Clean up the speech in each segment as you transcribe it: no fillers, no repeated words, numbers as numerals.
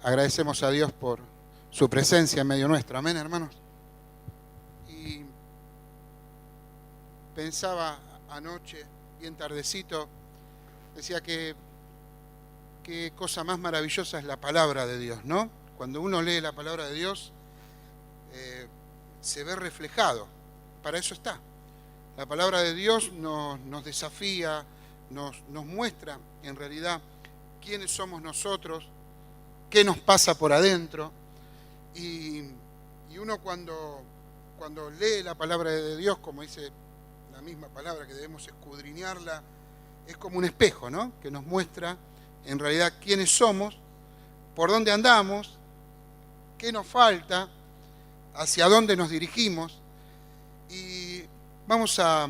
Agradecemos a Dios por su presencia en medio nuestro. Amén, hermanos. Y pensaba anoche, bien tardecito, decía que qué cosa más maravillosa es la palabra de Dios, ¿no? Cuando uno lee la palabra de Dios, se ve reflejado. Para eso está. La palabra de Dios nos desafía, nos muestra en realidad quiénes somos nosotros, qué nos pasa por adentro. Y uno cuando lee la palabra de Dios, como dice la misma palabra, que debemos escudriñarla, es como un espejo, ¿no? Que nos muestra en realidad quiénes somos, por dónde andamos, qué nos falta, hacia dónde nos dirigimos. Y vamos a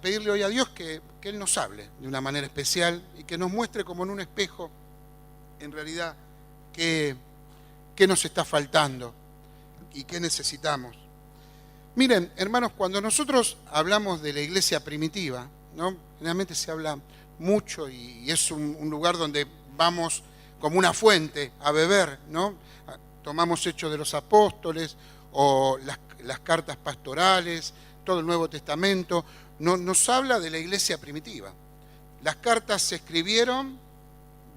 pedirle hoy a Dios que Él nos hable de una manera especial y que nos muestre como en un espejo, en realidad, qué nos está faltando y qué necesitamos. Miren, hermanos, cuando nosotros hablamos de la iglesia primitiva, ¿no? Generalmente se habla mucho y es un lugar donde vamos como una fuente a beber, ¿no? Tomamos Hechos de los Apóstoles o las cartas pastorales, todo el Nuevo Testamento, nos habla de la iglesia primitiva. Las cartas se escribieron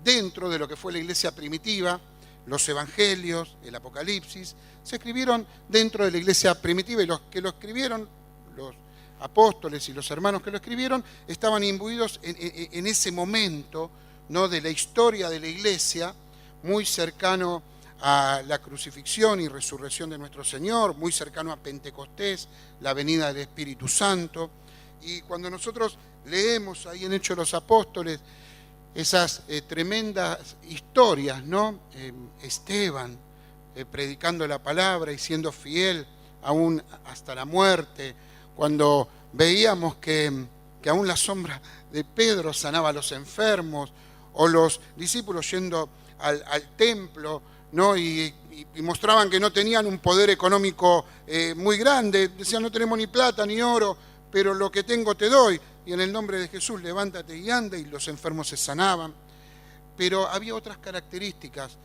dentro de lo que fue la iglesia primitiva, los evangelios, el Apocalipsis, se escribieron dentro de la iglesia primitiva y los que lo escribieron, los apóstoles y los hermanos que lo escribieron, estaban imbuidos en ese momento, ¿no?, de la historia de la iglesia, muy cercano a la crucifixión y resurrección de nuestro Señor, muy cercano a Pentecostés, la venida del Espíritu Santo. Y cuando nosotros leemos ahí en Hechos de los Apóstoles esas tremendas historias, ¿no? Esteban predicando la palabra y siendo fiel aún hasta la muerte, cuando veíamos que aún la sombra de Pedro sanaba a los enfermos, o los discípulos yendo al templo, ¿no? Y mostraban que no tenían un poder económico muy grande, decían: no tenemos ni plata ni oro, pero lo que tengo te doy, y en el nombre de Jesús levántate y anda, y los enfermos se sanaban. Pero había otras características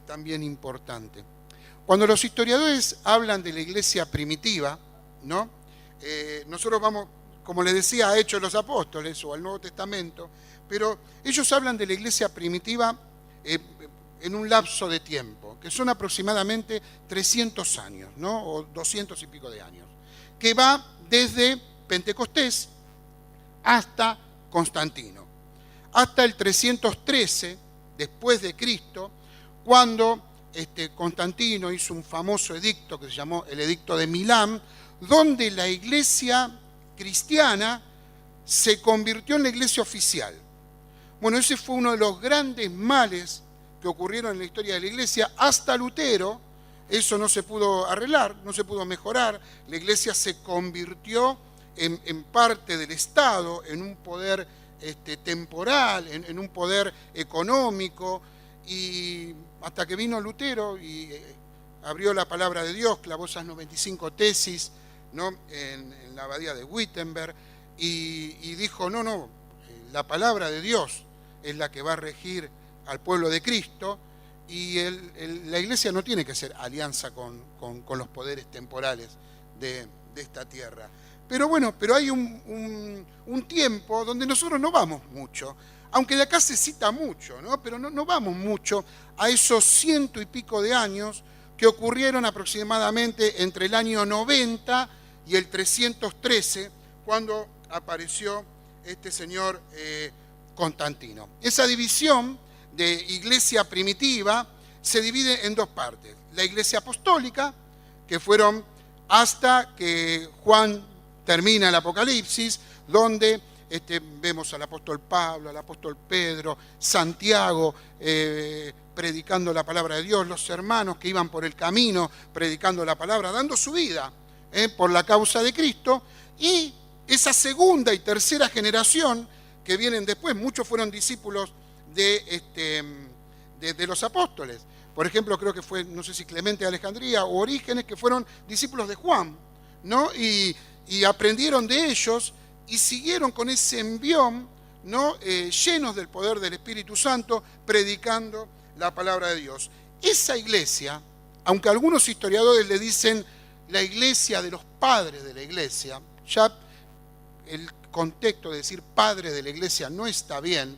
también importantes. Cuando los historiadores hablan de la iglesia primitiva, ¿no? Nosotros vamos, como les decía, a Hechos de los Apóstoles o al Nuevo Testamento, pero ellos hablan de la iglesia primitiva en un lapso de tiempo, que son aproximadamente 300 años, ¿no? O 200 y pico de años, que va desde Pentecostés hasta Constantino, hasta el 313 después de Cristo, cuando Constantino hizo un famoso edicto que se llamó el Edicto de Milán, donde la iglesia cristiana se convirtió en la iglesia oficial. Bueno, ese fue uno de los grandes males que ocurrieron en la historia de la iglesia. Hasta Lutero eso no se pudo arreglar, no se pudo mejorar. La iglesia se convirtió en parte del Estado, en un poder temporal, en un poder económico, y hasta que vino Lutero y abrió la palabra de Dios, clavó esas 95 tesis, ¿no?, en la abadía de Wittenberg, y dijo: no, la palabra de Dios es la que va a regir al pueblo de Cristo, y la iglesia no tiene que hacer alianza con los poderes temporales de esta tierra. Pero bueno, hay un tiempo donde nosotros no vamos mucho, aunque de acá se cita mucho, ¿no? Pero no vamos mucho a esos 100 y pico de años que ocurrieron aproximadamente entre el año 90 y el 313, cuando apareció este señor Constantino. Esa división de iglesia primitiva se divide en dos partes: la iglesia apostólica, que fueron hasta que Juan termina el Apocalipsis, donde vemos al apóstol Pablo, al apóstol Pedro, Santiago predicando la palabra de Dios, los hermanos que iban por el camino predicando la palabra, dando su vida por la causa de Cristo. Y esa segunda y tercera generación que vienen después, muchos fueron discípulos de los apóstoles. Por ejemplo, creo que fue, no sé si Clemente de Alejandría o Orígenes, que fueron discípulos de Juan, ¿no? Y aprendieron de ellos y siguieron con ese envión, ¿no? Llenos del poder del Espíritu Santo, predicando la palabra de Dios. esa iglesia, aunque algunos historiadores le dicen la iglesia de los padres de la iglesia, ya el contexto de decir padre de la iglesia no está bien.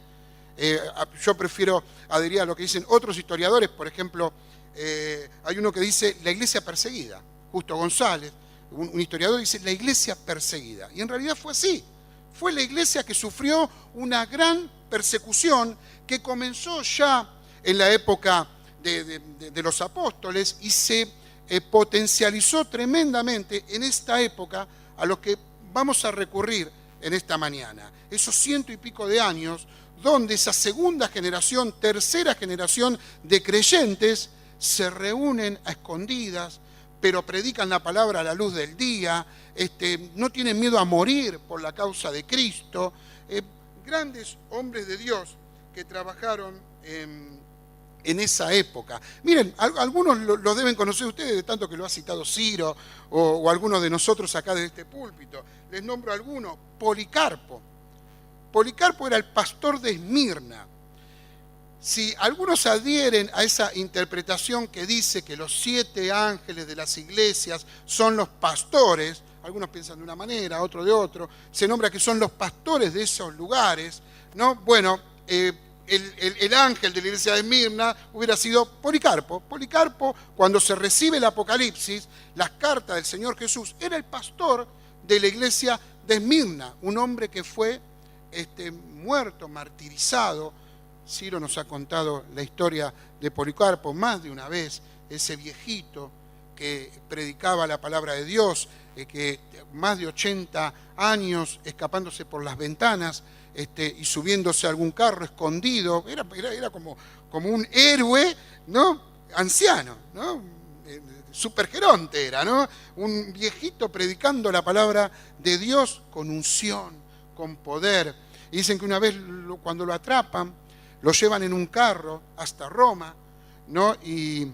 Yo prefiero adherir a lo que dicen otros historiadores. Por ejemplo, hay uno que dice la iglesia perseguida. Justo González, un historiador, dice la iglesia perseguida. Y en realidad fue así. Fue la iglesia que sufrió una gran persecución que comenzó ya en la época de los apóstoles y se potencializó tremendamente en esta época a lo que vamos a recurrir en esta mañana. Esos 100 y pico de años donde esa segunda generación, tercera generación de creyentes se reúnen a escondidas, pero predican la palabra a la luz del día, no tienen miedo a morir por la causa de Cristo. Grandes hombres de Dios que trabajaron en esa época. Miren, algunos lo deben conocer ustedes, de tanto que lo ha citado Ciro o algunos de nosotros acá de este púlpito. Les nombro algunos. Policarpo. Policarpo era el pastor de Esmirna. Si algunos adhieren a esa interpretación que dice que los 7 ángeles de las iglesias son los pastores, algunos piensan de una manera, otros de otro, se nombra que son los pastores de esos lugares, ¿no? Bueno, el ángel de la iglesia de Esmirna hubiera sido Policarpo. Policarpo, cuando se recibe el Apocalipsis, las cartas del Señor Jesús, era el pastor de la iglesia de Esmirna, un hombre que fue muerto, martirizado. Ciro nos ha contado la historia de Policarpo más de una vez, ese viejito que predicaba la palabra de Dios, que más de 80 años escapándose por las ventanas y subiéndose a algún carro escondido, era como un héroe, ¿no? Anciano, ¿no? Supergeronte era, ¿no? Un viejito predicando la palabra de Dios con unción, con poder. Y dicen que una vez cuando lo atrapan, lo llevan en un carro hasta Roma, ¿no? Y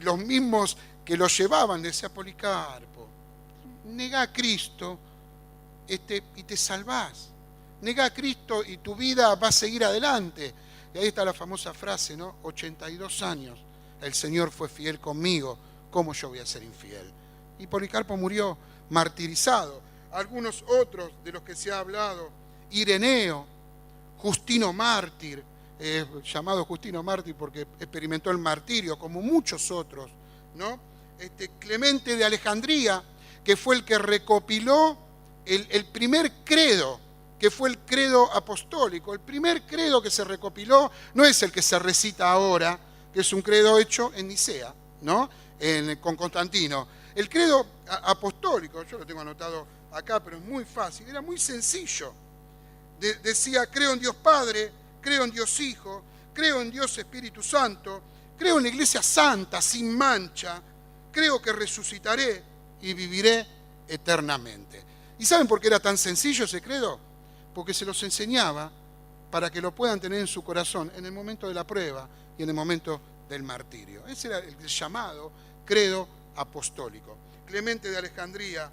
los mismos que lo llevaban, decía Policarpo, negá a Cristo y te salvás. Negá a Cristo y tu vida va a seguir adelante. Y ahí está la famosa frase, ¿no? 82 años, el Señor fue fiel conmigo, ¿cómo yo voy a ser infiel? Y Policarpo murió martirizado. Algunos otros de los que se ha hablado, Ireneo, Justino mártir, llamado Justino mártir porque experimentó el martirio, como muchos otros, ¿no? Clemente de Alejandría, que fue el que recopiló el primer credo, que fue el credo apostólico. El primer credo que se recopiló no es el que se recita ahora, que es un credo hecho en Nicea, ¿no? Con Constantino. El credo apostólico, yo lo tengo anotado acá, pero es muy fácil, era muy sencillo. Decía, creo en Dios Padre, creo en Dios Hijo, creo en Dios Espíritu Santo, creo en la Iglesia Santa, sin mancha, creo que resucitaré y viviré eternamente. ¿Y saben por qué era tan sencillo ese credo? Porque se los enseñaba para que lo puedan tener en su corazón en el momento de la prueba y en el momento del martirio. Ese era el llamado credo apostólico. Clemente de Alejandría,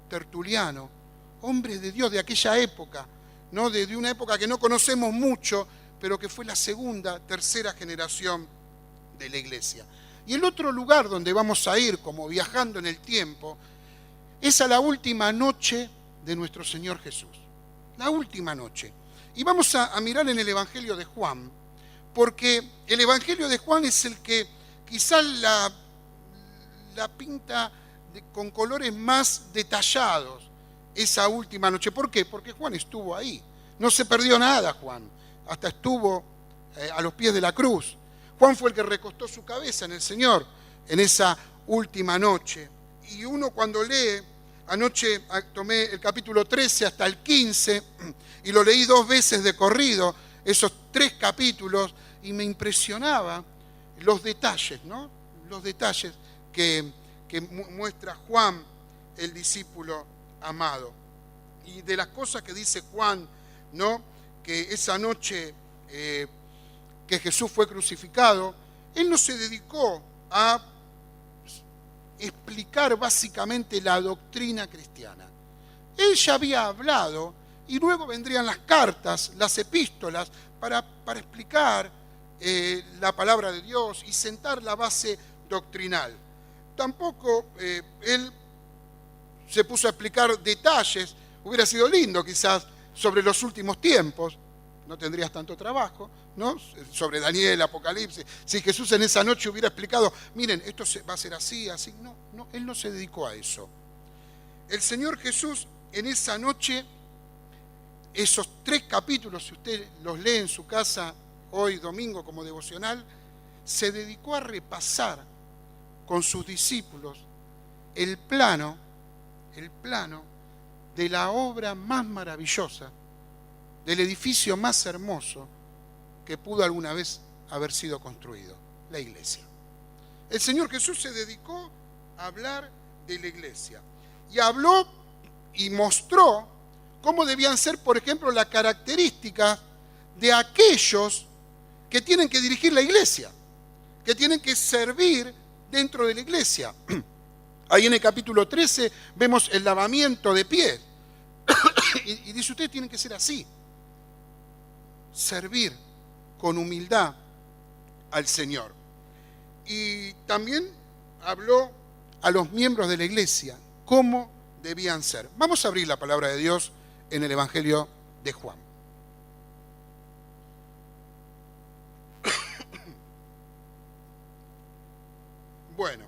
Tertuliano, hombres de Dios de aquella época, ¿no? De una época que no conocemos mucho, pero que fue la segunda, tercera generación de la iglesia. Y el otro lugar donde vamos a ir, como viajando en el tiempo, es a la última noche de nuestro Señor Jesús. La última noche. Y vamos a mirar en el Evangelio de Juan, porque el Evangelio de Juan es el que quizás la pinta con colores más detallados, esa última noche. ¿Por qué? Porque Juan estuvo ahí. No se perdió nada Juan. Hasta estuvo a los pies de la cruz. Juan fue el que recostó su cabeza en el Señor en esa última noche. Y uno cuando lee, anoche tomé el capítulo 13 hasta el 15 y lo leí 2 veces de corrido, esos 3 capítulos, y me impresionaba los detalles, ¿no? Los detalles que muestra Juan, el discípulo amado. Y de las cosas que dice Juan, ¿no? Que esa noche que Jesús fue crucificado, él no se dedicó a explicar básicamente la doctrina cristiana. Él ya había hablado y luego vendrían las cartas, las epístolas, para explicar la palabra de Dios y sentar la base doctrinal. Tampoco él se puso a explicar detalles, hubiera sido lindo quizás, sobre los últimos tiempos, no tendrías tanto trabajo, ¿no? Sobre Daniel, Apocalipsis. Si Jesús en esa noche hubiera explicado, miren, esto va a ser así, así. No, él no se dedicó a eso. El Señor Jesús en esa noche, esos 3 capítulos, si usted los lee en su casa hoy domingo como devocional, se dedicó a repasar con sus discípulos el plano de la obra más maravillosa, del edificio más hermoso que pudo alguna vez haber sido construido, la iglesia. El Señor Jesús se dedicó a hablar de la iglesia y habló y mostró cómo debían ser, por ejemplo, las características de aquellos que tienen que dirigir la iglesia, que tienen que servir dentro de la iglesia. Ahí en el capítulo 13 vemos el lavamiento de pies. Y dice, ustedes tienen que ser así. Servir con humildad al Señor. Y también habló a los miembros de la iglesia cómo debían ser. Vamos a abrir la palabra de Dios en el Evangelio de Juan. Bueno,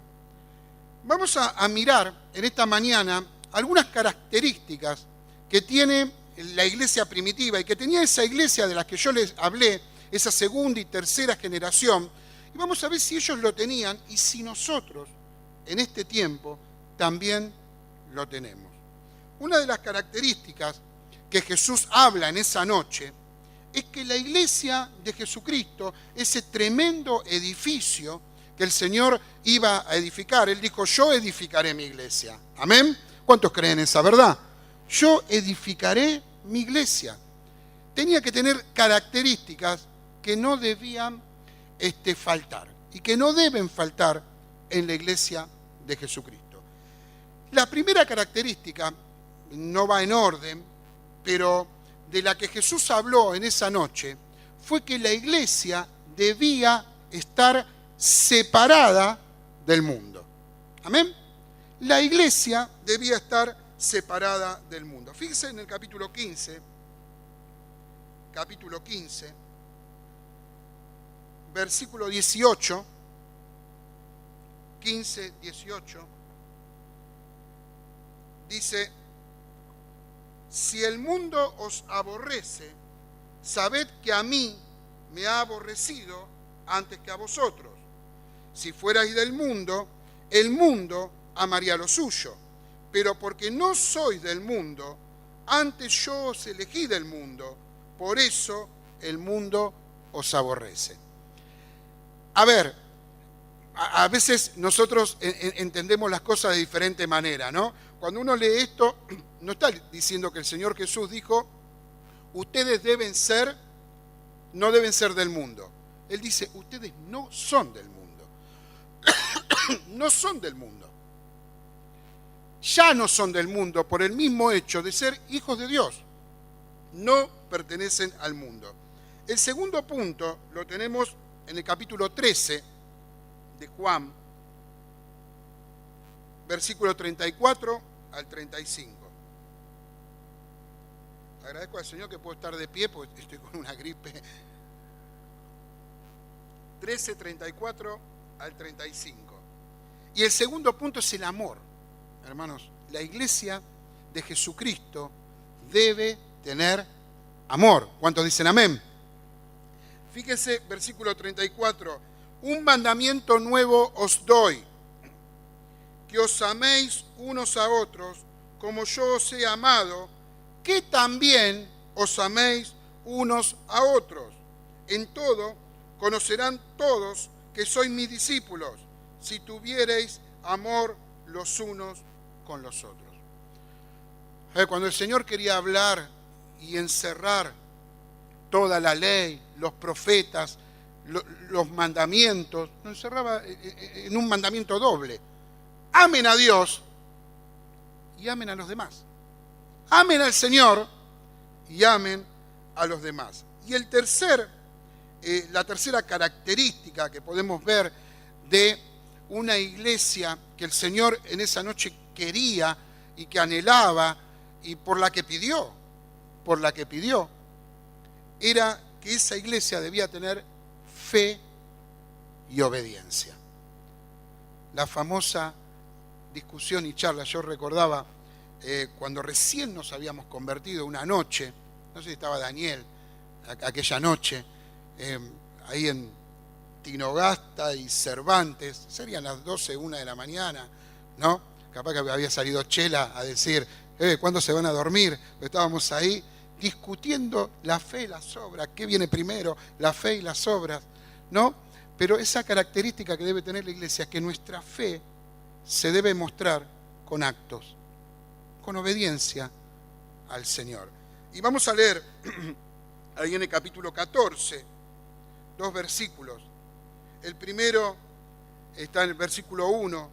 vamos a mirar en esta mañana algunas características que tiene la iglesia primitiva y que tenía esa iglesia de la que yo les hablé, esa segunda y tercera generación, y vamos a ver si ellos lo tenían y si nosotros en este tiempo también lo tenemos. Una de las características que Jesús habla en esa noche es que la iglesia de Jesucristo, ese tremendo edificio que el Señor iba a edificar, Él dijo, yo edificaré mi iglesia. ¿Amén? ¿Cuántos creen esa verdad? Yo edificaré mi iglesia. Tenía que tener características que no debían faltar y que no deben faltar en la iglesia de Jesucristo. La primera característica, no va en orden, pero de la que Jesús habló en esa noche, fue que la iglesia debía estar separada del mundo. ¿Amén? La iglesia debía estar separada del mundo. Fíjense en el capítulo 15, versículo 18, 15, 18, dice, si el mundo os aborrece, sabed que a mí me ha aborrecido antes que a vosotros. Si fuerais del mundo, el mundo amaría lo suyo. Pero porque no sois del mundo, antes yo os elegí del mundo, por eso el mundo os aborrece. A ver, a veces nosotros entendemos las cosas de diferente manera, ¿no? Cuando uno lee esto, no está diciendo que el Señor Jesús dijo, ustedes no deben ser del mundo. Él dice, ustedes no son del mundo. No son del mundo. Ya no son del mundo por el mismo hecho de ser hijos de Dios. No pertenecen al mundo. El segundo punto lo tenemos en el capítulo 13 de Juan, versículo 34 al 35. Agradezco al Señor que puedo estar de pie porque estoy con una gripe. 13, 34 al 35. Y el segundo punto es el amor. Hermanos, la iglesia de Jesucristo debe tener amor. ¿Cuántos dicen amén? Fíjense, versículo 34. Un mandamiento nuevo os doy, que os améis unos a otros, como yo os he amado, que también os améis unos a otros. En todo conocerán todos que sois mis discípulos, si tuviereis amor los unos con los otros. Cuando el Señor quería hablar y encerrar toda la ley, los profetas, los mandamientos, lo encerraba en un mandamiento doble. Amen a Dios y amen a los demás. Amen al Señor y amen a los demás. Y el tercer la tercera característica que podemos ver de una iglesia que el Señor en esa noche quería y que anhelaba y por la que pidió, era que esa iglesia debía tener fe y obediencia. La famosa discusión y charla, yo recordaba cuando recién nos habíamos convertido una noche, no sé si estaba Daniel aquella noche, ahí en Tinogasta y Cervantes, serían las 12, 1 de la mañana, ¿no? Capaz que había salido Chela a decir, ¿cuándo se van a dormir? Estábamos ahí discutiendo la fe y las obras, ¿qué viene primero? La fe y las obras, ¿no? Pero esa característica que debe tener la iglesia es que nuestra fe se debe mostrar con actos, con obediencia al Señor. Y vamos a leer ahí en el capítulo 14, 2 versículos. El primero está en el versículo 1,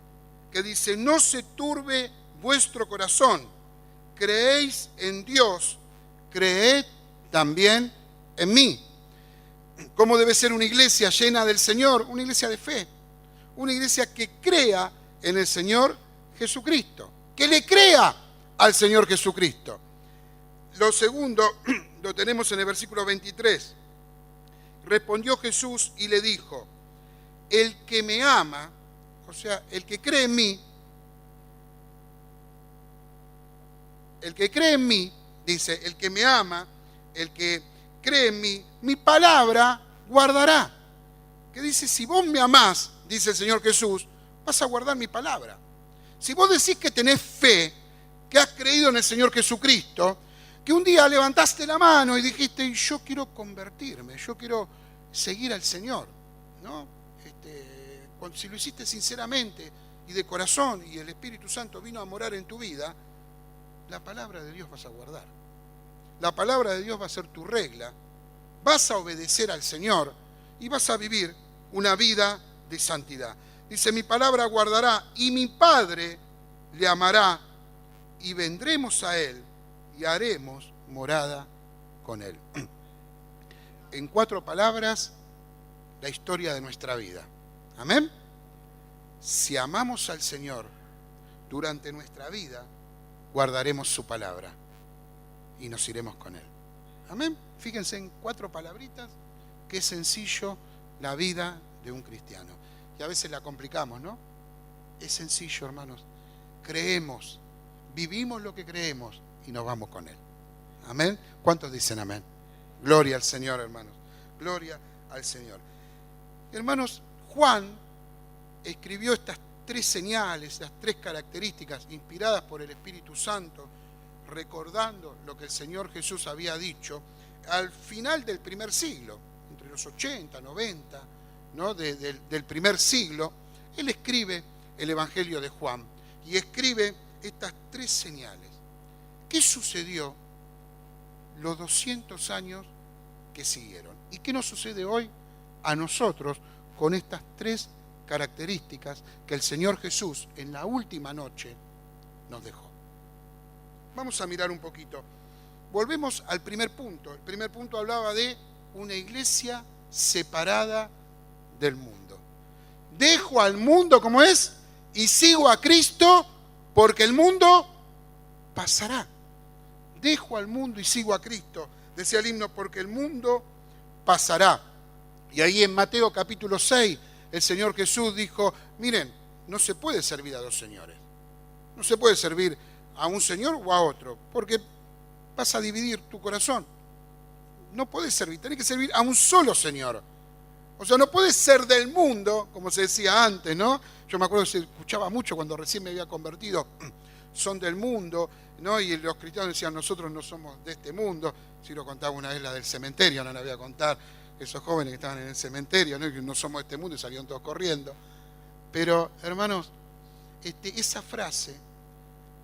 que dice, no se turbe vuestro corazón, creéis en Dios, creed también en mí. ¿Cómo debe ser una iglesia llena del Señor? Una iglesia de fe, una iglesia que crea en el Señor Jesucristo, que le crea al Señor Jesucristo. Lo segundo lo tenemos en el versículo 23. Respondió Jesús y le dijo, el que me ama, o sea, el que cree en mí, dice, el que me ama, el que cree en mí, mi palabra guardará. Que dice, si vos me amás, dice el Señor Jesús, vas a guardar mi palabra. Si vos decís que tenés fe, que has creído en el Señor Jesucristo, que un día levantaste la mano y dijiste, yo quiero convertirme, yo quiero seguir al Señor, ¿no? Si lo hiciste sinceramente y de corazón y el Espíritu Santo vino a morar en tu vida, la palabra de Dios vas a guardar. La palabra de Dios va a ser tu regla. Vas a obedecer al Señor y vas a vivir una vida de santidad. Dice, mi palabra guardará y mi Padre le amará y vendremos a Él y haremos morada con Él. En 4 palabras, la historia de nuestra vida. Amén. Si amamos al Señor durante nuestra vida, guardaremos su palabra y nos iremos con Él. Amén. Fíjense en 4 palabritas, qué sencillo la vida de un cristiano. Y a veces la complicamos, ¿no? Es sencillo, hermanos. Creemos, vivimos lo que creemos y nos vamos con Él. Amén. ¿Cuántos dicen amén? Gloria al Señor, hermanos. Gloria al Señor. Hermanos, Juan escribió estas 3 señales, estas 3 características inspiradas por el Espíritu Santo, recordando lo que el Señor Jesús había dicho al final del primer siglo, entre los 80, 90, ¿no? del primer siglo. Él escribe el Evangelio de Juan y escribe estas 3 señales. ¿Qué sucedió los 200 años que siguieron? ¿Y qué nos sucede hoy a nosotros con estas 3 características que el Señor Jesús en la última noche nos dejó? Vamos a mirar un poquito. Volvemos al primer punto. El primer punto hablaba de una iglesia separada del mundo. Dejo al mundo como es y sigo a Cristo porque el mundo pasará. Dejo al mundo y sigo a Cristo, decía el himno, porque el mundo pasará. Y ahí en Mateo capítulo 6, el Señor Jesús dijo, miren, no se puede servir a 2 señores. No se puede servir a un señor o a otro, porque vas a dividir tu corazón. No puedes servir, tenés que servir a un solo Señor. O sea, no puedes ser del mundo, como se decía antes, ¿no? Yo me acuerdo que se escuchaba mucho cuando recién me había convertido, son del mundo, ¿no? Y los cristianos decían, nosotros no somos de este mundo. Si lo contaba una vez la del cementerio, no la voy a contar, esos jóvenes que estaban en el cementerio, ¿no? Que no somos de este mundo y salieron todos corriendo. Pero, hermanos, esa frase,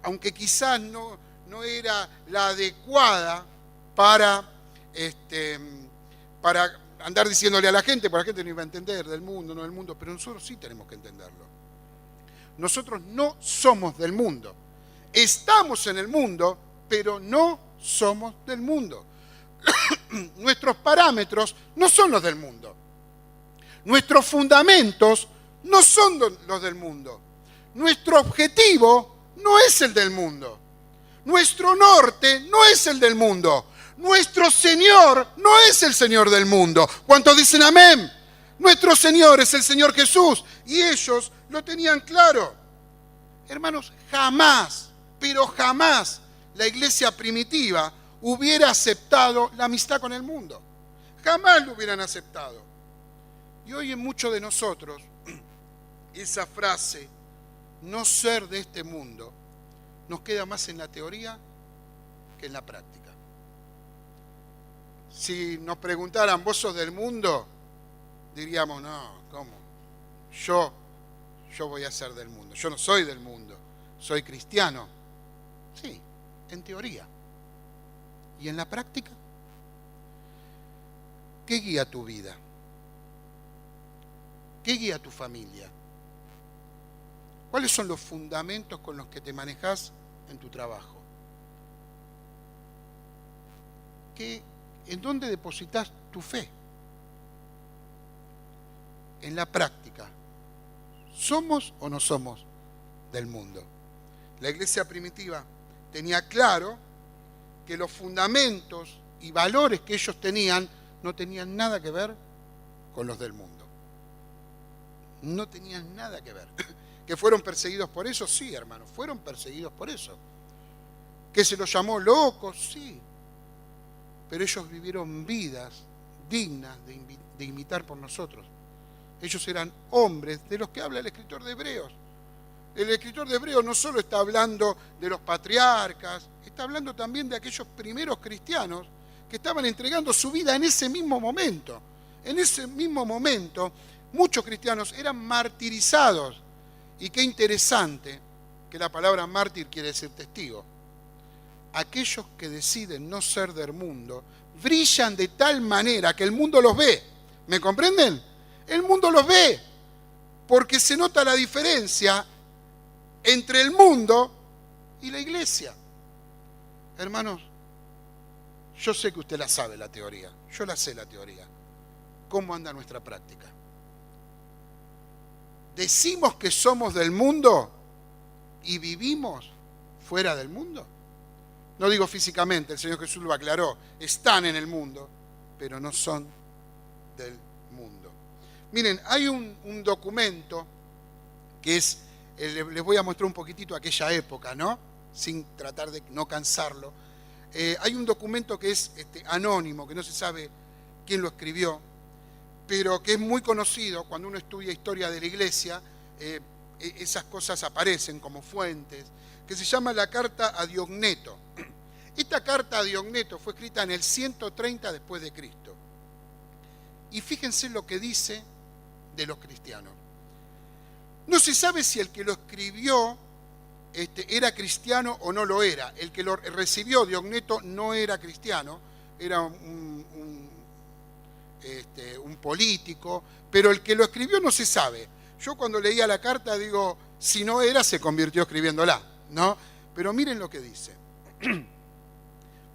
aunque quizás no era la adecuada para andar diciéndole a la gente, porque la gente no iba a entender del mundo, no del mundo, pero nosotros sí tenemos que entenderlo. Nosotros no somos del mundo. Estamos en el mundo, pero no somos del mundo. Nuestros parámetros no son los del mundo. Nuestros fundamentos no son los del mundo. Nuestro objetivo no es el del mundo. Nuestro norte no es el del mundo. Nuestro Señor no es el Señor del mundo. ¿Cuántos dicen amén? Nuestro Señor es el Señor Jesús. Y ellos lo tenían claro. Hermanos, jamás, pero jamás la iglesia primitiva hubiera aceptado la amistad con el mundo. Jamás lo hubieran aceptado. Y hoy en muchos de nosotros, esa frase, no ser de este mundo, nos queda más en la teoría que en la práctica. Si nos preguntaran, ¿vos sos del mundo? Diríamos, no, ¿cómo? Yo voy a ser del mundo. Yo no soy del mundo, soy cristiano. Sí, en teoría. ¿Y en la práctica? ¿Qué guía tu vida? ¿Qué guía tu familia? ¿Cuáles son los fundamentos con los que te manejas en tu trabajo? ¿En dónde depositas tu fe? En la práctica, ¿somos o no somos del mundo? La iglesia primitiva tenía claro que los fundamentos y valores que ellos tenían no tenían nada que ver con los del mundo. No tenían nada que ver. ¿Que fueron perseguidos por eso? Sí, hermanos, fueron perseguidos por eso. ¿Que se los llamó locos? Sí. Pero ellos vivieron vidas dignas de imitar por nosotros. Ellos eran hombres de los que habla el escritor de Hebreos. El escritor de Hebreos no solo está hablando de los patriarcas, está hablando también de aquellos primeros cristianos que estaban entregando su vida en ese mismo momento. En ese mismo momento, muchos cristianos eran martirizados. Y qué interesante que la palabra mártir quiere decir testigo. Aquellos que deciden no ser del mundo brillan de tal manera que el mundo los ve. ¿Me comprenden? El mundo los ve porque se nota la diferencia entre el mundo y la iglesia. Hermanos, yo sé que usted la sabe la teoría, yo la sé la teoría. ¿Cómo anda nuestra práctica? ¿Decimos que somos del mundo y vivimos fuera del mundo? No digo físicamente, el Señor Jesús lo aclaró, están en el mundo, pero no son del mundo. Miren, hay un documento que es, les voy a mostrar un poquitito aquella época, ¿no? Sin tratar de no cansarlo. Hay un documento que es anónimo, que no se sabe quién lo escribió, pero que es muy conocido cuando uno estudia historia de la iglesia, esas cosas aparecen como fuentes, que se llama la Carta a Diogneto. Esta carta a Diogneto fue escrita en el 130 después de Cristo. Y fíjense lo que dice de los cristianos. No se sabe si el que lo escribió era cristiano o no lo era. El que lo recibió, Diogneto, no era cristiano, era un político, pero el que lo escribió no se sabe. Yo cuando leía la carta digo, si no era, se convirtió escribiéndola, ¿no? Pero miren lo que dice.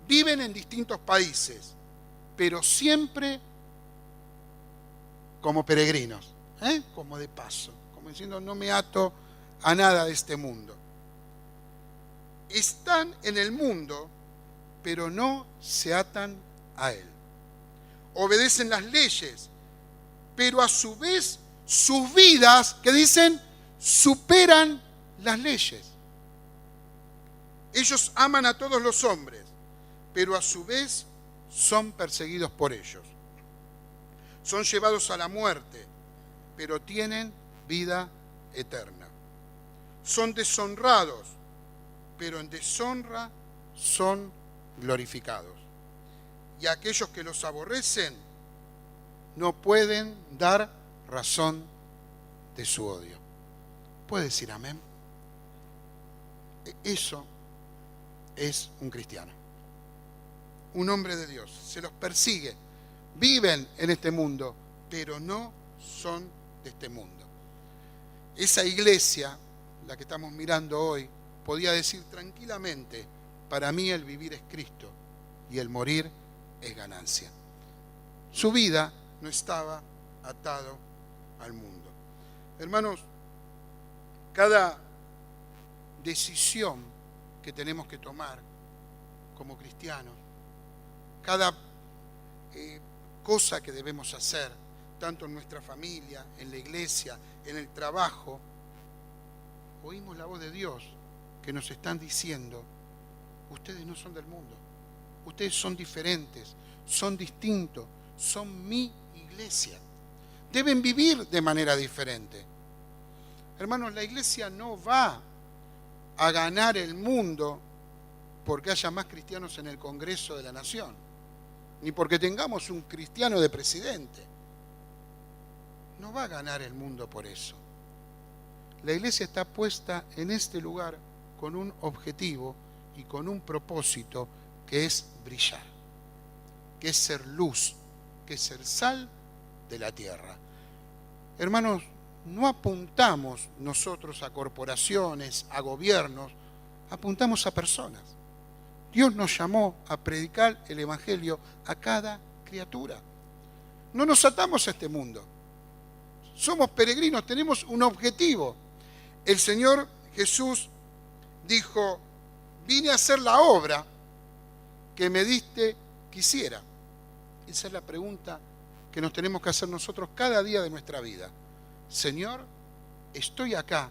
Viven en distintos países, pero siempre como peregrinos, como de paso, como diciendo, no me ato a nada de este mundo. Están en el mundo, pero no se atan a él. Obedecen las leyes, pero a su vez sus vidas, que dicen, superan las leyes. Ellos aman a todos los hombres, pero a su vez son perseguidos por ellos. Son llevados a la muerte, pero tienen vida eterna. Son deshonrados, pero en deshonra son glorificados. Y aquellos que los aborrecen no pueden dar razón de su odio. ¿Puede decir amén? Eso es un cristiano, un hombre de Dios. Se los persigue, viven en este mundo, pero no son de este mundo. Esa iglesia, la que estamos mirando hoy, podía decir tranquilamente, para mí el vivir es Cristo y el morir es ganancia. Su vida no estaba atado al mundo. Hermanos, cada decisión que tenemos que tomar como cristianos, cada cosa que debemos hacer, tanto en nuestra familia, en la iglesia, en el trabajo, oímos la voz de Dios que nos están diciendo: ustedes no son del mundo, ustedes son diferentes, son distintos, son mi iglesia. Deben vivir de manera diferente. Hermanos, la iglesia no va a ganar el mundo porque haya más cristianos en el Congreso de la Nación, ni porque tengamos un cristiano de presidente. No va a ganar el mundo por eso. La iglesia está puesta en este lugar con un objetivo y con un propósito, que es brillar, que es ser luz, que es ser sal de la tierra. Hermanos, no apuntamos nosotros a corporaciones, a gobiernos, apuntamos a personas. Dios nos llamó a predicar el Evangelio a cada criatura. No nos atamos a este mundo. Somos peregrinos, tenemos un objetivo. El Señor Jesús dijo: vine a hacer la obra que me diste que hiciera. Esa es la pregunta que nos tenemos que hacer nosotros cada día de nuestra vida. Señor, estoy acá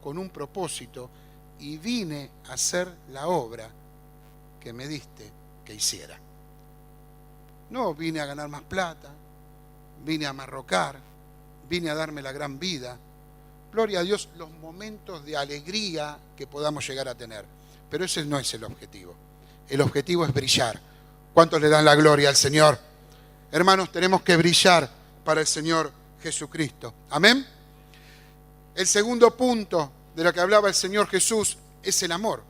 con un propósito y vine a hacer la obra que me diste que hiciera. No vine a ganar más plata, vine a amarrocar, vine a darme la gran vida. Gloria a Dios, los momentos de alegría que podamos llegar a tener. Pero ese no es el objetivo. El objetivo es brillar. ¿Cuántos le dan la gloria al Señor? Hermanos, tenemos que brillar para el Señor Jesucristo. Amén. El segundo punto de lo que hablaba el Señor Jesús es el amor.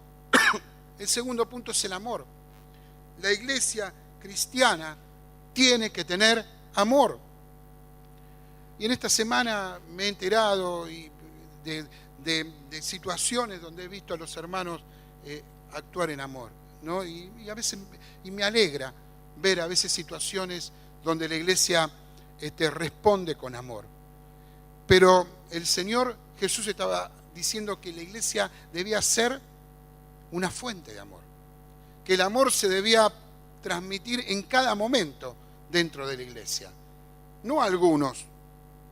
El segundo punto es el amor. La iglesia cristiana tiene que tener amor. Y en esta semana me he enterado de situaciones donde he visto a los hermanos actuar en amor, ¿no? Y a veces me alegra ver a veces situaciones donde la iglesia responde con amor. Pero el Señor Jesús estaba diciendo que la iglesia debía ser una fuente de amor, que el amor se debía transmitir en cada momento dentro de la iglesia. No algunos,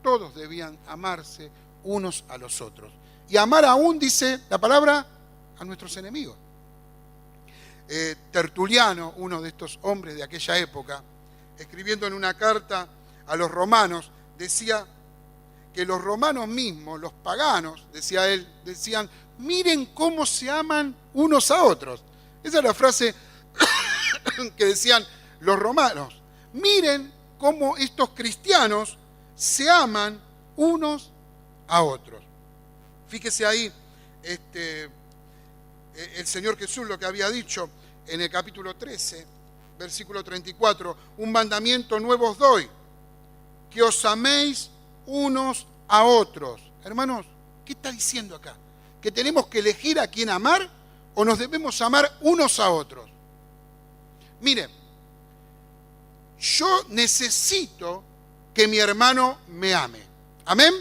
todos debían amarse unos a los otros. Y amar aún, dice la palabra, a nuestros enemigos. Tertuliano, uno de estos hombres de aquella época, escribiendo en una carta a los romanos, decía que los romanos mismos, los paganos, decía él, decían: miren cómo se aman unos a otros. Esa es la frase que decían los romanos. Miren cómo estos cristianos se aman unos a otros. Fíjese ahí, el Señor Jesús lo que había dicho en el capítulo 13, versículo 34, un mandamiento nuevo os doy, que os améis unos a otros. Hermanos, ¿qué está diciendo acá? ¿Que tenemos que elegir a quién amar o nos debemos amar unos a otros? Miren, yo necesito que mi hermano me ame. ¿Amén?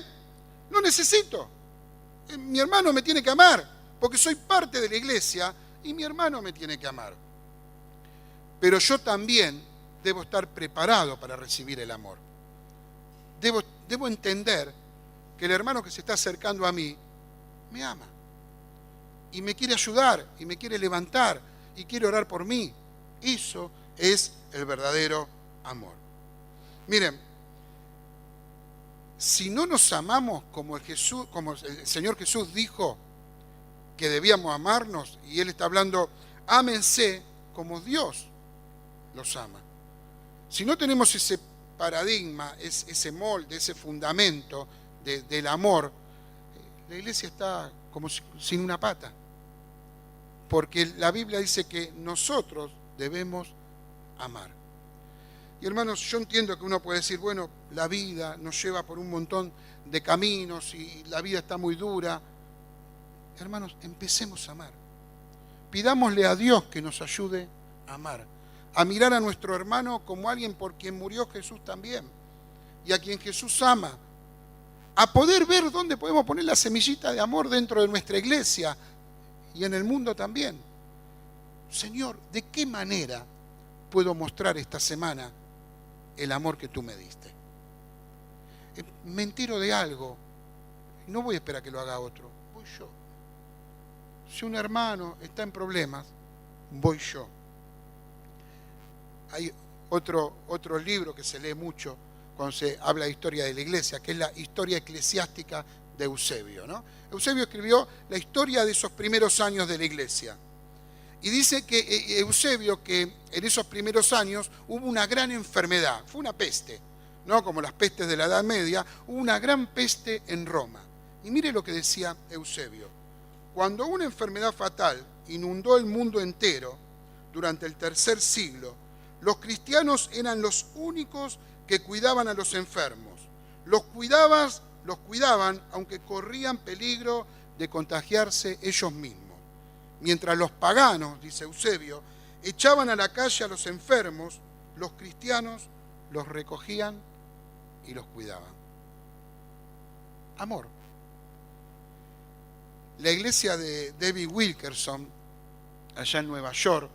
Lo necesito. Mi hermano me tiene que amar, porque soy parte de la iglesia y mi hermano me tiene que amar. Pero yo también debo estar preparado para recibir el amor. Debo entender que el hermano que se está acercando a mí me ama y me quiere ayudar y me quiere levantar y quiere orar por mí. Eso es el verdadero amor. Miren, si no nos amamos como el Señor Jesús dijo que debíamos amarnos, y Él está hablando: ámense como Dios los ama. Si no tenemos ese paradigma, ese molde, ese fundamento del amor, la iglesia está como sin una pata. Porque la Biblia dice que nosotros debemos amar. Y hermanos, yo entiendo que uno puede decir: bueno, la vida nos lleva por un montón de caminos y la vida está muy dura. Hermanos, empecemos a amar. Pidámosle a Dios que nos ayude a amar. a mirar a nuestro hermano como alguien por quien murió Jesús también, y a quien Jesús ama, a poder ver dónde podemos poner la semillita de amor dentro de nuestra iglesia y en el mundo también. Señor, ¿de qué manera puedo mostrar esta semana el amor que tú me diste? Me entero de algo, no voy a esperar que lo haga otro, voy yo. Si un hermano está en problemas, voy yo. Hay otro libro que se lee mucho cuando se habla de historia de la iglesia, que es la historia eclesiástica de Eusebio, ¿no? Eusebio escribió la historia de esos primeros años de la iglesia. Y dice que Eusebio, que en esos primeros años hubo una gran enfermedad, fue una peste, no como las pestes de la Edad Media, hubo una gran peste en Roma. Y mire lo que decía Eusebio: cuando una enfermedad fatal inundó el mundo entero durante el tercer siglo, los cristianos eran los únicos que cuidaban a los enfermos. Los cuidaban aunque corrían peligro de contagiarse ellos mismos. Mientras los paganos, dice Eusebio, echaban a la calle a los enfermos, los cristianos los recogían y los cuidaban. Amor. La iglesia de David Wilkerson, allá en Nueva York,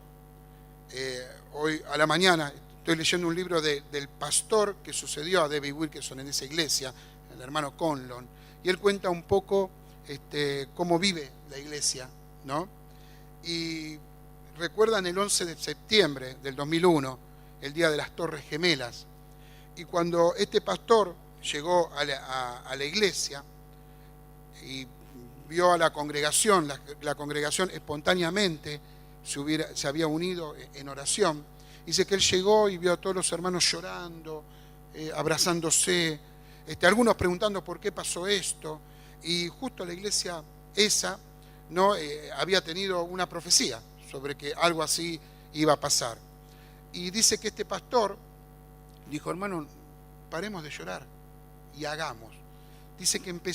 hoy a la mañana estoy leyendo un libro del pastor que sucedió a David Wilkerson en esa iglesia, el hermano Conlon, y él cuenta un poco cómo vive la iglesia, ¿no? Y recuerdan el 11 de septiembre del 2001, el día de las Torres Gemelas, y cuando este pastor llegó a la iglesia y vio a la congregación, la congregación espontáneamente se había unido en oración. Dice que él llegó y vio a todos los hermanos llorando, abrazándose, algunos preguntando por qué pasó esto, y justo la iglesia esa no había tenido una profecía sobre que algo así iba a pasar. Y dice que este pastor dijo: hermano, paremos de llorar y hagamos. Dice que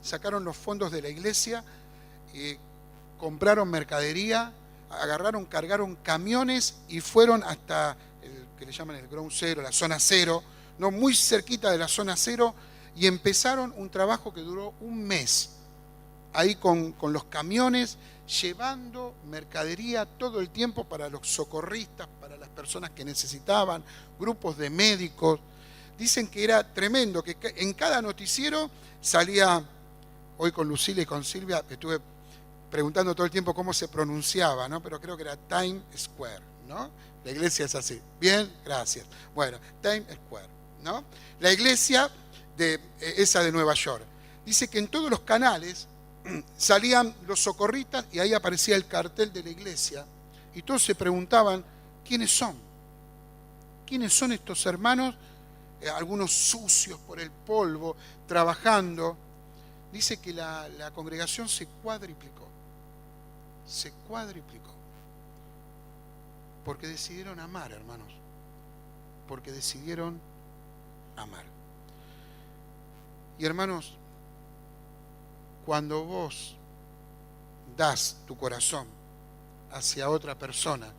sacaron los fondos de la iglesia, compraron mercadería, cargaron camiones y fueron hasta el que le llaman el ground zero, la zona cero, no, muy cerquita de la zona cero, y empezaron un trabajo que duró un mes, ahí con los camiones, llevando mercadería todo el tiempo para los socorristas, para las personas que necesitaban, grupos de médicos. Dicen que era tremendo, que en cada noticiero salía, hoy con Lucila y con Silvia, estuve preguntando todo el tiempo cómo se pronunciaba, ¿no? Pero creo que era Times Square, ¿no? La iglesia es así. Bien, gracias. Bueno, Times Square, ¿no? La iglesia esa de Nueva York. Dice que en todos los canales salían los socorristas y ahí aparecía el cartel de la iglesia y todos se preguntaban: ¿quiénes son? ¿Quiénes son estos hermanos? Algunos sucios por el polvo, trabajando. Dice que la congregación se cuadriplicó, porque decidieron amar, hermanos, porque decidieron amar. Y hermanos, cuando vos das tu corazón hacia otra persona,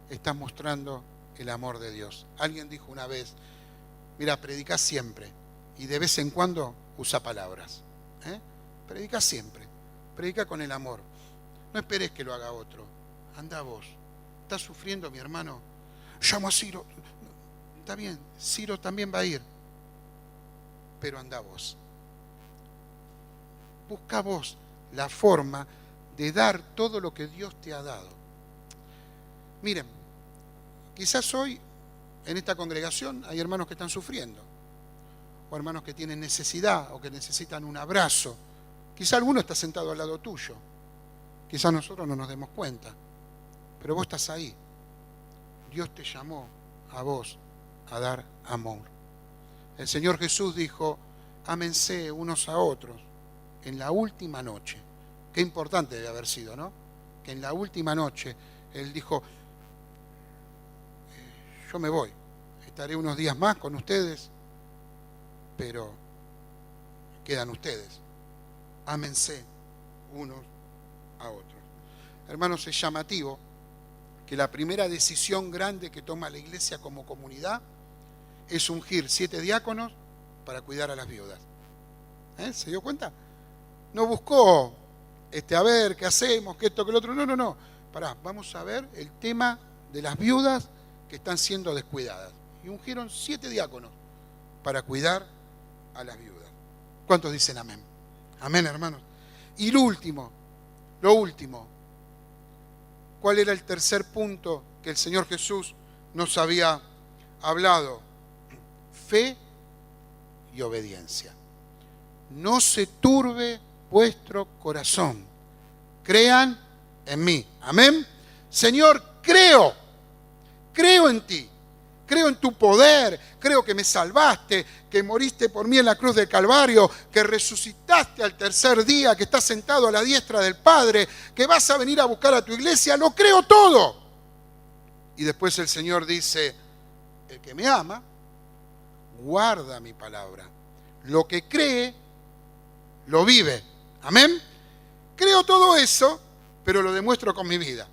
estás mostrando el amor de Dios. Alguien dijo una vez: mira, predicá siempre y de vez en cuando usa palabras. Predica siempre, predica con el amor. No esperes que lo haga otro, anda vos. ¿Estás sufriendo, mi hermano? Llamo a Ciro. Está bien, Ciro también va a ir, pero anda vos. Busca vos la forma de dar todo lo que Dios te ha dado. Miren, quizás hoy en esta congregación hay hermanos que están sufriendo, o hermanos que tienen necesidad, o que necesitan un abrazo. Quizá alguno está sentado al lado tuyo. Quizá nosotros no nos demos cuenta. Pero vos estás ahí. Dios te llamó a vos a dar amor. El Señor Jesús dijo: ámense unos a otros en la última noche. Qué importante debe haber sido, ¿no? Que en la última noche Él dijo: yo me voy. Estaré unos días más con ustedes, pero quedan ustedes. Ámense unos a otros. Hermanos, es llamativo que la primera decisión grande que toma la iglesia como comunidad es ungir 7 diáconos para cuidar a las viudas. ¿Se dio cuenta? No buscó, a ver, ¿qué hacemos? ¿Qué esto, qué lo otro? No. Pará, vamos a ver el tema de las viudas que están siendo descuidadas. Y ungieron 7 diáconos para cuidar a las viudas. ¿Cuántos dicen amén? Amén, hermanos. Y lo último, ¿cuál era el tercer punto que el Señor Jesús nos había hablado? Fe y obediencia. No se turbe vuestro corazón. Crean en mí. Amén. Señor, creo en ti. Creo en tu poder, creo que me salvaste, que moriste por mí en la cruz del Calvario, que resucitaste al tercer día, que estás sentado a la diestra del Padre, que vas a venir a buscar a tu iglesia, lo creo todo. Y después el Señor dice, el que me ama, guarda mi palabra. Lo que cree, lo vive. Amén. Creo todo eso, pero lo demuestro con mi vida.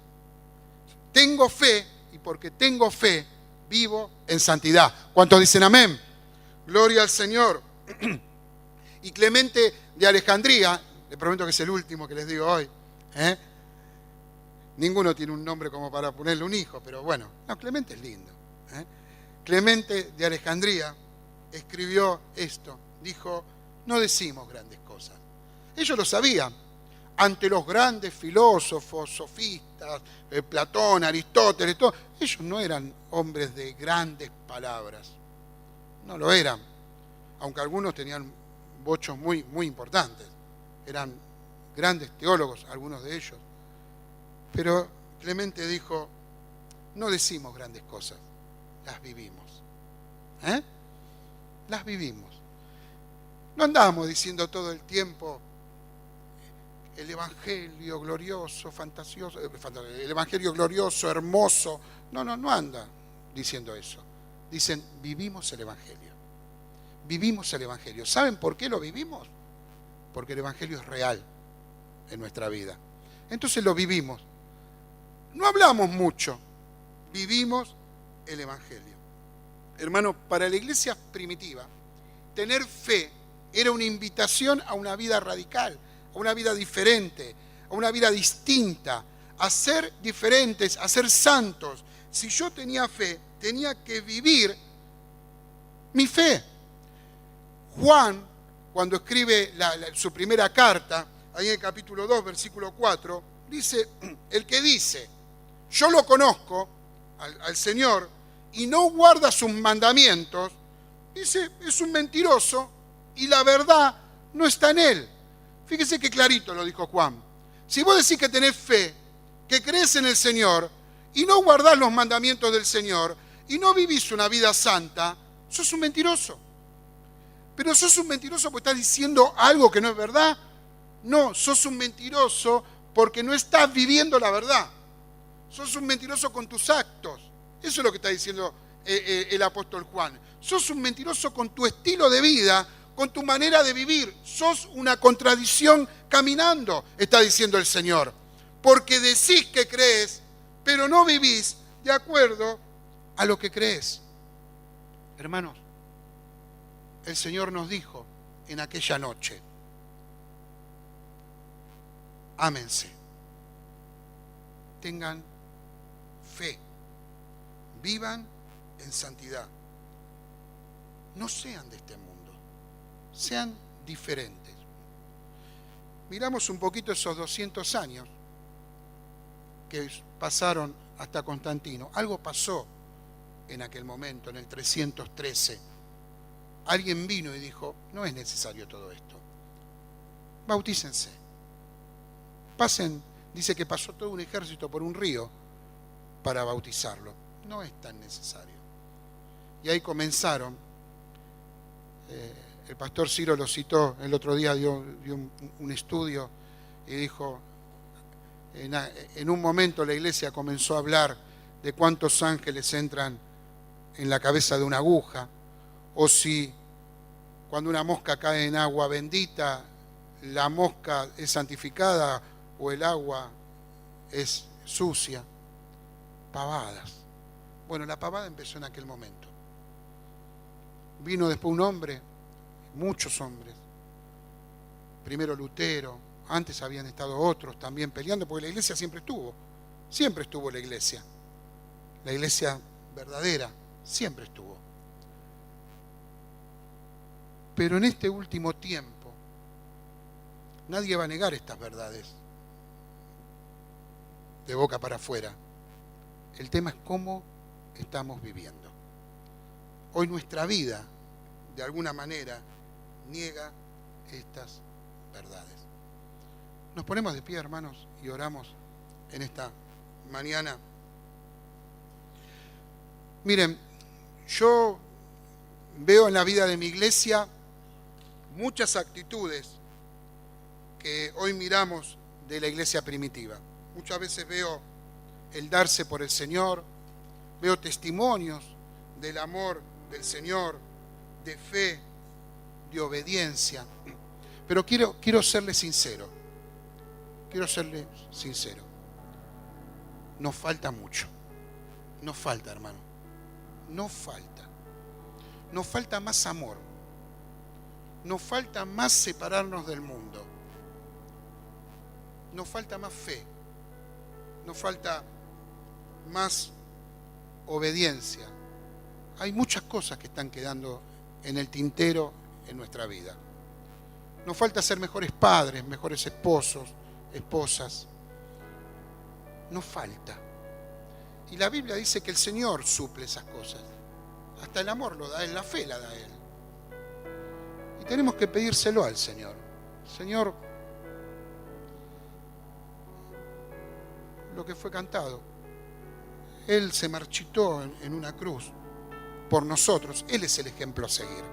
Tengo fe, y porque tengo fe, vivo en santidad. ¿Cuántos dicen amén? Gloria al Señor. Y Clemente de Alejandría, le prometo que es el último que les digo hoy. Ninguno tiene un nombre como para ponerle un hijo, pero bueno, no, Clemente es lindo. Clemente de Alejandría escribió esto. Dijo, no decimos grandes cosas. Ellos lo sabían. Ante los grandes filósofos, sofistas, Platón, Aristóteles, todo, ellos no eran hombres de grandes palabras. No lo eran. Aunque algunos tenían bochos muy, muy importantes. Eran grandes teólogos, algunos de ellos. Pero Clemente dijo, no decimos grandes cosas, las vivimos. Las vivimos. No andamos diciendo todo el tiempo el evangelio glorioso, fantasioso, el evangelio glorioso, hermoso. No anda diciendo eso. Dicen, vivimos el evangelio. Vivimos el evangelio. ¿Saben por qué lo vivimos? Porque el evangelio es real en nuestra vida. Entonces lo vivimos. No hablamos mucho, vivimos el evangelio. Hermano, para la iglesia primitiva, tener fe era una invitación a una vida radical, a una vida diferente, a una vida distinta, a ser diferentes, a ser santos. Si yo tenía fe, tenía que vivir mi fe. Juan, cuando escribe su primera carta, ahí en el capítulo 2, versículo 4, dice, el que dice, yo lo conozco al Señor y no guarda sus mandamientos, dice, es un mentiroso y la verdad no está en él. Fíjese qué clarito lo dijo Juan. Si vos decís que tenés fe, que crees en el Señor y no guardás los mandamientos del Señor y no vivís una vida santa, sos un mentiroso. Pero sos un mentiroso porque estás diciendo algo que no es verdad. No, sos un mentiroso porque no estás viviendo la verdad. Sos un mentiroso con tus actos. Eso es lo que está diciendo el apóstol Juan. Sos un mentiroso con tu estilo de vida, con tu manera de vivir. Sos una contradicción caminando, está diciendo el Señor. Porque decís que crees, pero no vivís de acuerdo a lo que crees. Hermanos, el Señor nos dijo en aquella noche, ámense, tengan fe, vivan en santidad. No sean de este mundo, sean diferentes. Miramos un poquito esos 200 años que pasaron hasta Constantino. Algo pasó en aquel momento, en el 313. Alguien vino y dijo, no es necesario todo esto. Bautícense. Pasen, dice que pasó todo un ejército por un río para bautizarlo. No es tan necesario. Y ahí comenzaron. El pastor Ciro lo citó, el otro día dio un estudio y dijo, en un momento la iglesia comenzó a hablar de cuántos ángeles entran en la cabeza de una aguja, o si cuando una mosca cae en agua bendita, la mosca es santificada o el agua es sucia. pavadas. Bueno, la pavada empezó en aquel momento. Vino después un hombre, muchos hombres. Primero Lutero, antes habían estado otros también peleando, porque la iglesia siempre estuvo la iglesia verdadera, siempre estuvo. Pero en este último tiempo, nadie va a negar estas verdades de boca para afuera. El tema es cómo estamos viviendo. Hoy nuestra vida, de alguna manera, niega estas verdades. Nos ponemos de pie, hermanos, y oramos en esta mañana. Miren, yo veo en la vida de mi iglesia muchas actitudes que hoy miramos de la iglesia primitiva. Muchas veces veo el darse por el Señor, veo testimonios del amor del Señor, de fe, de obediencia. Pero quiero serle sincero. Nos falta mucho. Nos falta, hermano. Nos falta más amor. Nos falta más separarnos del mundo. Nos falta más fe. Nos falta más obediencia. Hay muchas cosas que están quedando en el tintero en nuestra vida. Nos falta ser mejores padres, mejores esposos, esposas. Nos falta. Y la Biblia dice que el Señor suple esas cosas. Hasta el amor lo da Él, la fe la da Él. Y tenemos que pedírselo al Señor. Señor, lo que fue cantado, Él se marchitó en una cruz por nosotros. Él es el ejemplo a seguir.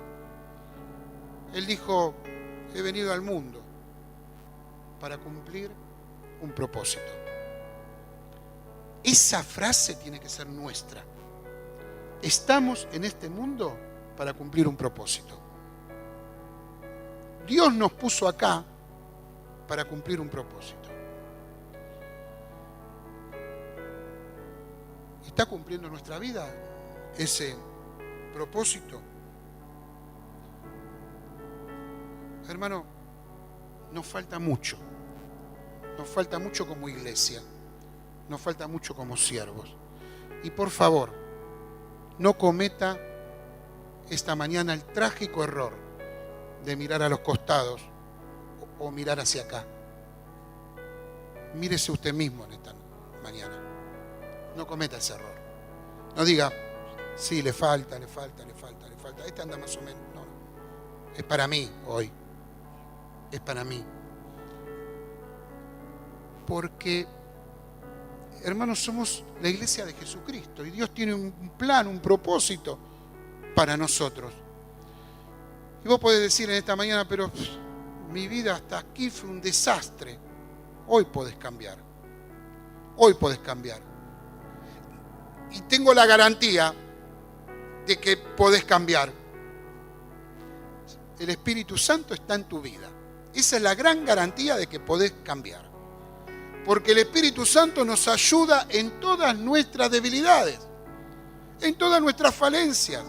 Él dijo, he venido al mundo para cumplir un propósito. Esa frase tiene que ser nuestra. Estamos en este mundo para cumplir un propósito. Dios nos puso acá para cumplir un propósito. ¿Está cumpliendo nuestra vida ese propósito? Hermano, nos falta mucho. Nos falta mucho como iglesia. Nos falta mucho como siervos. Y por favor, no cometa esta mañana el trágico error de mirar a los costados o mirar hacia acá. Mírese usted mismo en esta mañana. No cometa ese error. No diga, sí, le falta. Este anda más o menos. No. Es para mí hoy. Es para mí. Porque, hermanos, somos la iglesia de Jesucristo y Dios tiene un plan, un propósito para nosotros. Y vos podés decir en esta mañana, pero mi vida hasta aquí fue un desastre. Hoy podés cambiar. Hoy podés cambiar. Y tengo la garantía de que podés cambiar. El Espíritu Santo está en tu vida. Esa es la gran garantía de que podés cambiar. Porque el Espíritu Santo nos ayuda en todas nuestras debilidades, en todas nuestras falencias.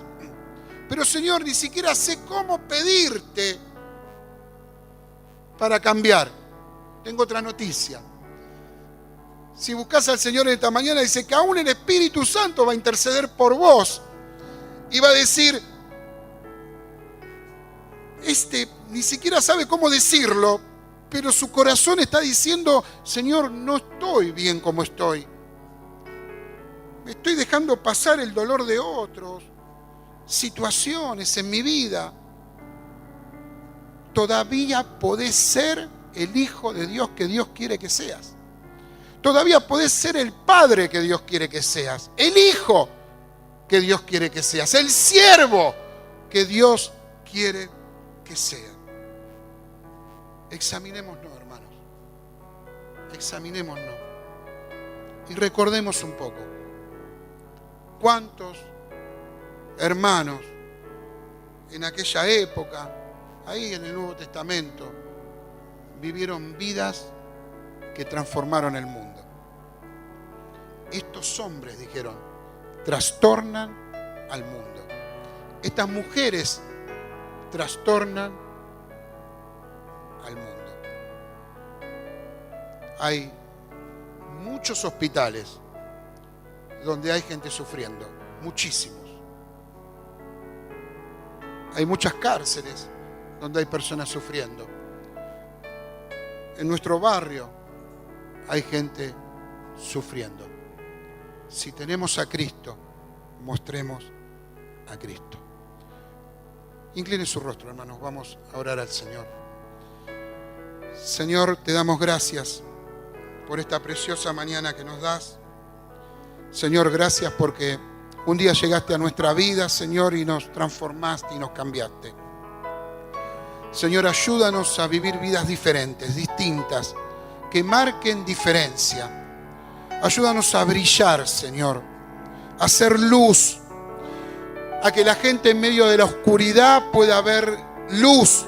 Pero Señor, ni siquiera sé cómo pedirte para cambiar. Tengo otra noticia. Si buscas al Señor en esta mañana, dice que aún el Espíritu Santo va a interceder por vos. Y va a decir, ni siquiera sabe cómo decirlo, pero su corazón está diciendo, Señor, no estoy bien como estoy. Me estoy dejando pasar el dolor de otros, situaciones en mi vida. Todavía podés ser el hijo de Dios que Dios quiere que seas. Todavía podés ser el padre que Dios quiere que seas, el hijo que Dios quiere que seas, el siervo que Dios quiere que seas. Examinémonos, hermanos. Examinémonos. Y recordemos un poco. ¿Cuántos hermanos en aquella época, ahí en el Nuevo Testamento, vivieron vidas que transformaron el mundo? estos hombres, dijeron, trastornan al mundo. Estas mujeres trastornan al mundo. Hay muchos hospitales donde hay gente sufriendo, muchísimos. Hay muchas cárceles donde hay personas sufriendo. En nuestro barrio hay gente sufriendo. Si tenemos a Cristo, mostremos a Cristo. Incline su rostro, hermanos, vamos a orar al Señor. Señor, te damos gracias por esta preciosa mañana que nos das. Señor, gracias porque un día llegaste a nuestra vida, Señor, y nos transformaste y nos cambiaste. Señor, ayúdanos a vivir vidas diferentes, distintas, que marquen diferencia. Ayúdanos a brillar, Señor, a hacer luz, a que la gente en medio de la oscuridad pueda ver luz,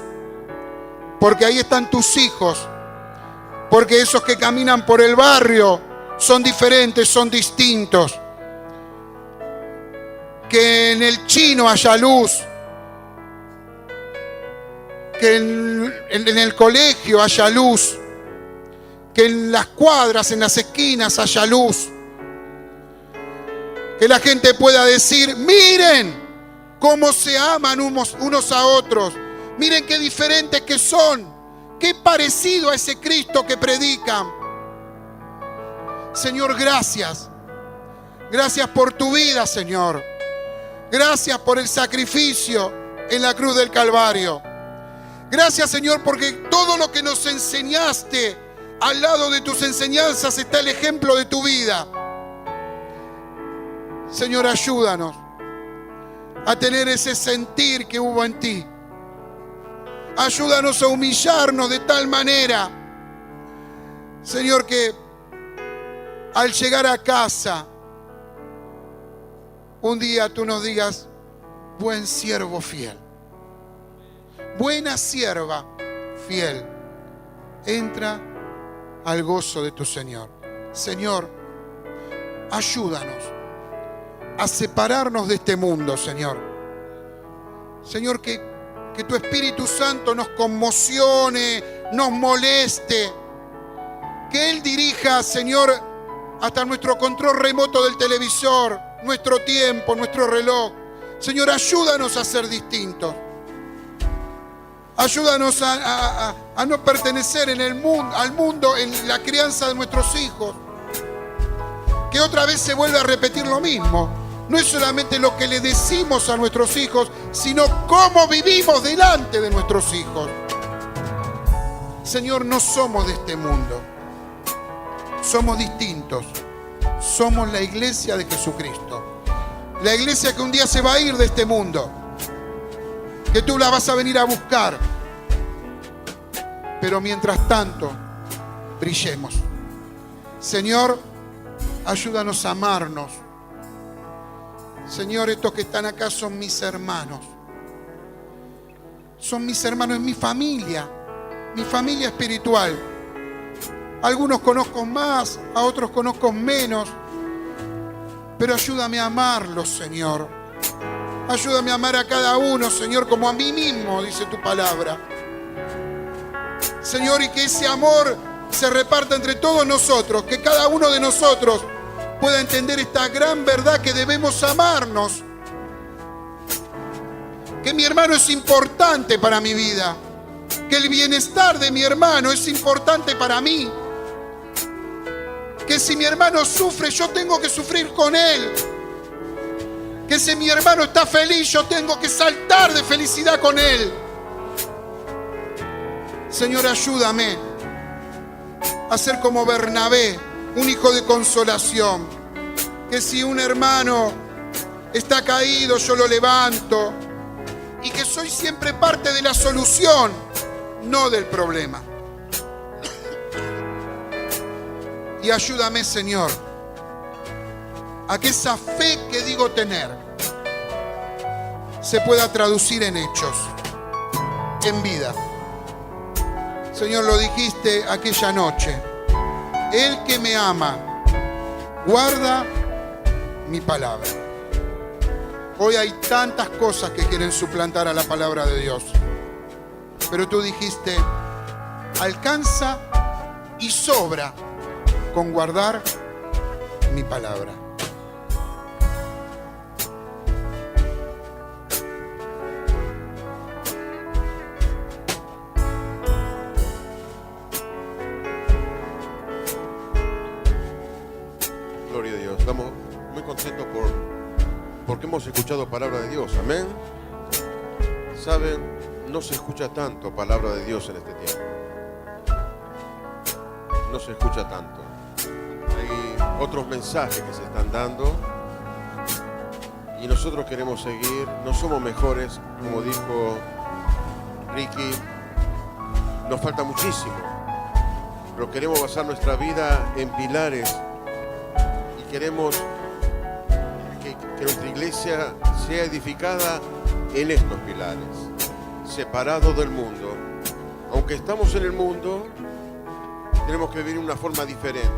porque ahí están tus hijos, porque esos que caminan por el barrio son diferentes, son distintos. Que en el chino haya luz, que en el colegio haya luz, que en las cuadras, en las esquinas haya luz, que la gente pueda decir, miren cómo se aman unos a otros, miren qué diferentes que son, qué parecido a ese Cristo que predican. Señor, gracias. Gracias por tu vida, Señor. Gracias por el sacrificio en la cruz del Calvario. Gracias, Señor, porque todo lo que nos enseñaste, al lado de tus enseñanzas está el ejemplo de tu vida. Señor, ayúdanos a tener ese sentir que hubo en ti. Ayúdanos a humillarnos de tal manera, Señor, que al llegar a casa, un día tú nos digas, buen siervo fiel, buena sierva fiel, entra al gozo de tu Señor. Señor, ayúdanos a separarnos de este mundo, Señor. Señor, que tu Espíritu Santo nos conmocione, nos moleste, que Él dirija, Señor, hasta nuestro control remoto del televisor, nuestro tiempo, nuestro reloj. Señor, ayúdanos a ser distintos. Ayúdanos a no pertenecer al mundo en la crianza de nuestros hijos. Que otra vez se vuelve a repetir lo mismo. No es solamente lo que le decimos a nuestros hijos, sino cómo vivimos delante de nuestros hijos. Señor, no somos de este mundo. Somos distintos. Somos la iglesia de Jesucristo. La iglesia que un día se va a ir de este mundo. Que tú la vas a venir a buscar. Pero mientras tanto, brillemos. Señor, ayúdanos a amarnos. Señor, estos que están acá son mis hermanos. Son mis hermanos, es mi familia espiritual. Algunos conozco más, a otros conozco menos. Pero ayúdame a amarlos, Señor. Ayúdame a amar a cada uno, Señor, como a mí mismo, dice tu palabra. Señor, y que ese amor se reparta entre todos nosotros, que cada uno de nosotros pueda entender esta gran verdad que debemos amarnos. Que mi hermano es importante para mi vida. Que el bienestar de mi hermano es importante para mí. Que si mi hermano sufre, yo tengo que sufrir con él. Que si mi hermano está feliz, yo tengo que saltar de felicidad con él. Señor, ayúdame a ser como Bernabé, un hijo de consolación. Que si un hermano está caído, yo lo levanto. Y que soy siempre parte de la solución, no del problema. Y ayúdame, Señor, a que esa fe que digo tener se pueda traducir en hechos, en vida. Señor, lo dijiste aquella noche. El que me ama guarda mi palabra. Hoy hay tantas cosas que quieren suplantar a la palabra de Dios. Pero tú dijiste, alcanza y sobra con guardar mi palabra. Gloria a Dios. Estamos muy contentos porque hemos escuchado palabra de Dios. Amén. Saben, no se escucha tanto palabra de Dios en este tiempo. No se escucha tanto. Hay otros mensajes que se están dando y nosotros queremos seguir. No somos mejores, como dijo Ricky. Nos falta muchísimo, pero queremos basar nuestra vida en pilares y queremos que nuestra iglesia sea edificada en estos pilares, separados del mundo. Aunque estamos en el mundo, tenemos que vivir de una forma diferente.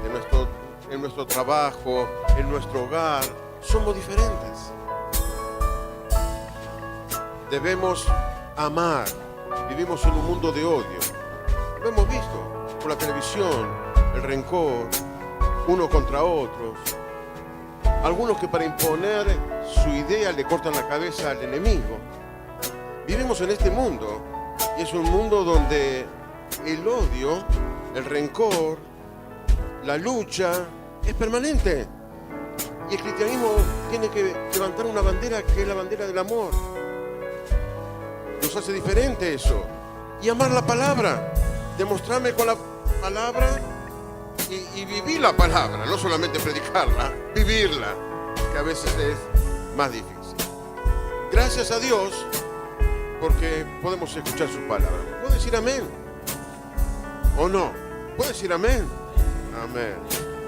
En nuestro trabajo, en nuestro hogar, somos diferentes. Debemos amar. Vivimos en un mundo de odio. Lo hemos visto por la televisión, el rencor, uno contra otros. Algunos que para imponer su idea le cortan la cabeza al enemigo. Vivimos en este mundo y es un mundo donde el odio, el rencor, la lucha es permanente. Y el cristianismo tiene que levantar una bandera que es la bandera del amor. Nos hace diferente eso. Y amar la palabra, demostrarme con la palabra y vivir la palabra, no solamente predicarla, vivirla, que a veces es más difícil. Gracias a Dios porque podemos escuchar sus palabras. ¿Puedo decir amén? ¿O no? ¿Puedo decir amén? Amén.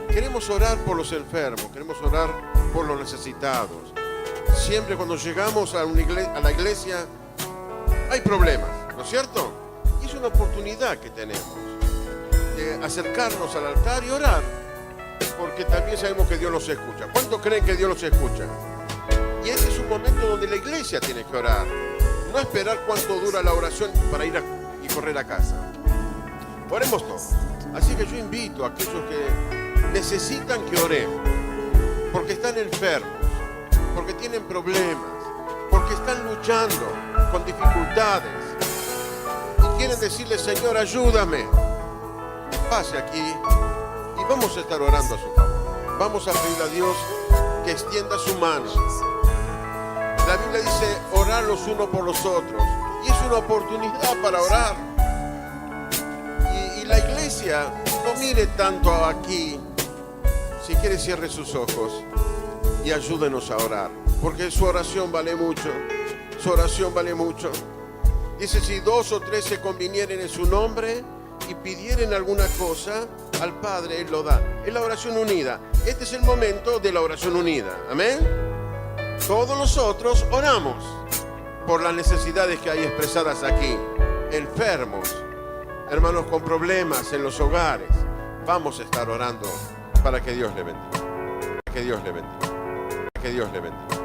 Queremos orar por los enfermos, queremos orar por los necesitados. Siempre cuando llegamos a la iglesia hay problemas, ¿no es cierto? Y es una oportunidad que tenemos de acercarnos al altar y orar, porque también sabemos que Dios nos escucha. ¿Cuántos creen que Dios nos escucha? Y ese es un momento donde la iglesia tiene que orar, no esperar cuánto dura la oración para ir y correr a casa. Oremos todos. Así que yo invito a aquellos que necesitan que oremos, porque están enfermos, porque tienen problemas, porque están luchando con dificultades y quieren decirle, Señor, ayúdame. Pase aquí y vamos a estar orando a su favor. Vamos a pedirle a Dios que extienda su mano. La Biblia dice orar los unos por los otros y es una oportunidad para orar. Y la iglesia no mire tanto aquí. Si quiere, cierre sus ojos y ayúdenos a orar, porque su oración vale mucho. Su oración vale mucho. Dice, si 2 o 3 se convinieren en su nombre y pidieren alguna cosa al Padre, Él lo da. Es la oración unida. Este es el momento de la oración unida. Amén. Todos nosotros oramos por las necesidades que hay expresadas aquí. Enfermos, hermanos con problemas en los hogares. Vamos a estar orando para que Dios le bendiga. Que Dios le bendiga. Que Dios le bendiga.